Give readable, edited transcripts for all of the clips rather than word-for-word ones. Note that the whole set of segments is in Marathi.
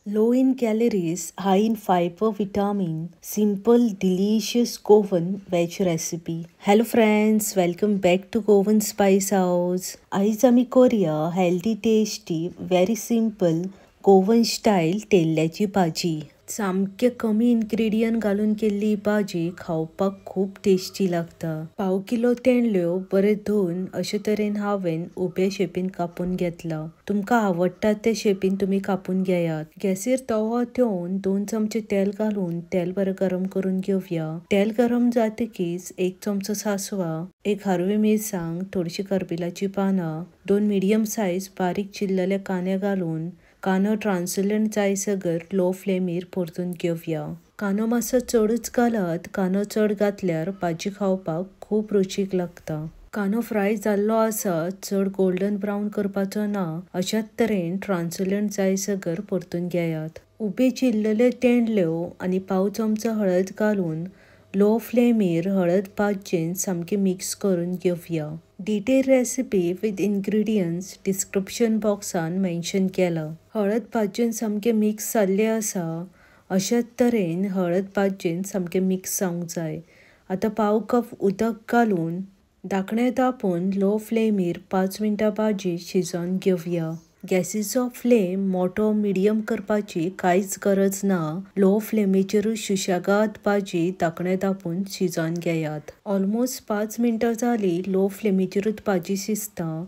Low in calories, high in fiber, vitamin, simple, delicious Govan veg recipe. Hello friends, welcome back to Govan Spice House. आयज आमी करूया healthy, tasty, very simple Goan style तेल्ल्याची भाजी. सामके कमी इन्ग्रेडियंट घालून केल्ली भाजी खावपाक खूप टेस्टी लागता. पाव किलो तेंडल्यो बरे धुवन अशे तरेन हांवें उबे शेपीन कापून घेतला. तुमकां आवडटा ते शेपीन तुम्ही कापून घेयात. गॅसीर तवो ठेवून 2 चमचे तेल घालून तेल बरें गरम करून घेवया. तेल गरम जातकीच 1 चमचो सासवा, 1 हरवी मिरसांग, थोडीशी करबिलाची पानां, 2 मिडियम साइज बारीक चिरलेले कांदे घालून कांदो ट्रान्सलंट जायसर लो फ्लेमीर परतून घेवया. कांदो मातसो चडूच घालात. कांदो चड घातल्यार भाजी खावपाक खूप रुचीक लागता. कांदो फ्राय जाल्लो आसा, चड गोल्डन ब्रावन करपाचो ना. अशाच तरेन ट्रान्सलंट जायसर परतून घेयात. उबे चिरलेले तेंडल्यो आनी पाव चमचो हळद घालून लो फ्लेमीर हळद भाजून सामके मिक्स करून घेवया. Detail recipe with ingredients description बॉक्सान मेन्शन केला. हळद भाजून सामके मिक्स जाल्ले आसा. अशाच तरेन हळद भाजून सामके मिक्स जावंक जाय. आता पाव कप उदक घालून धाकणें धांपून लो फ्लेमीर 5 मिनटां भाजी शिजोवन घेवया. गॅसीचो फ्लेम मोठो मिडियम करपाची कांयच गरज ना. लो फ्लेमीचेरूच सुशेगाद भाजी धाकणें धांपून शिजोवन घेयात. ऑलमोस्ट 5 मिनटां जाली. लो फ्लेमीचेरूच भाजी शिजता.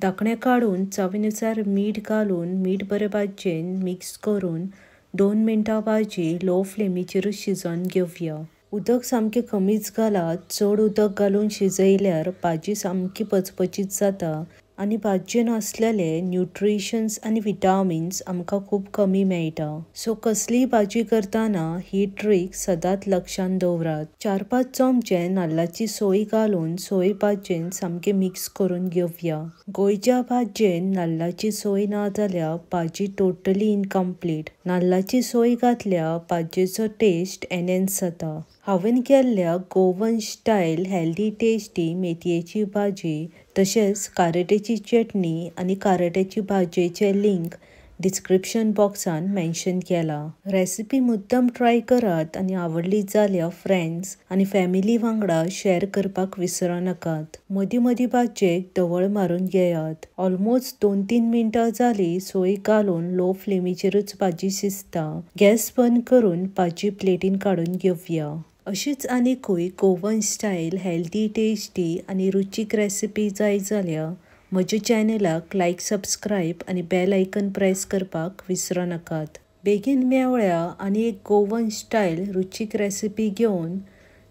धाकणें काढून चवीनुसार मीठ घालून मीठ बरें भाजून मिक्स करून 2 मिनटां भाजी लो फ्लेमीचेरूच शिजोवन घेवया. उदक सामकें कमीच घालात. चड उदक घालून शिजयल्यार भाजी सामकी पचपचीत जाता आनी भाजयेन आसलेले न्यूट्रिशन्स आनी विटामिन्स आमकां खूप कमी मेळटा. सो कसलीय भाजी करतना ही ट्रिक सदांच लक्षांत दवरात. 4-5 चमचे नाल्लाची सोय घालून सोय भाजून सामके मिक्स करून घेवया. गोंयच्या भाजयेन नाल्लाची सोय ना जाल्यार भाजी टोटली इनकम्प्लीट. नाल्लाची सोय घातल्यार भाजयेचो टेस्ट एनहॅन्स जाता. हांवें केल्ल्या गोवन स्टाईल हेल्दी टेस्टी मेथयेची भाजी तशेंच कारेट्याची चटणी आनी कारेट्याची भाजयेचे लिंक डिस्क्रिप्शन बॉक्सान मेन्शन केला. रेसिपी मुद्दम ट्राय करात आनी आवडली जाल्यार फ्रेंड्स आनी फॅमिली वांगडा शेअर करपाक विसरूं नाकात. मदीं मदीं भाजयेक ढवळ मारून घेयात. ऑलमोस्ट 2-3 मिनटां जाली. सोय घालून लो फ्लेमीचेरूच भाजी शिजता. गॅस बंद करून भाजी प्लेटीन काडून घेवया. अशीच आनीकूय गोवन स्टाईल हेल्दी टेस्टी आनी रुचीक रेसिपी जाय जाल्यार म्हज्या चॅनलाक लायक, सबस्क्रायब आनी बेल आयकन प्रेस करपाक विसरूं नाकात. बेगीन मेवळ्या आनी एक गोवन स्टाईल रुचीक रेसिपी घेवन.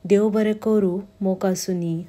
देव बरें करूं. मोग आसूनी.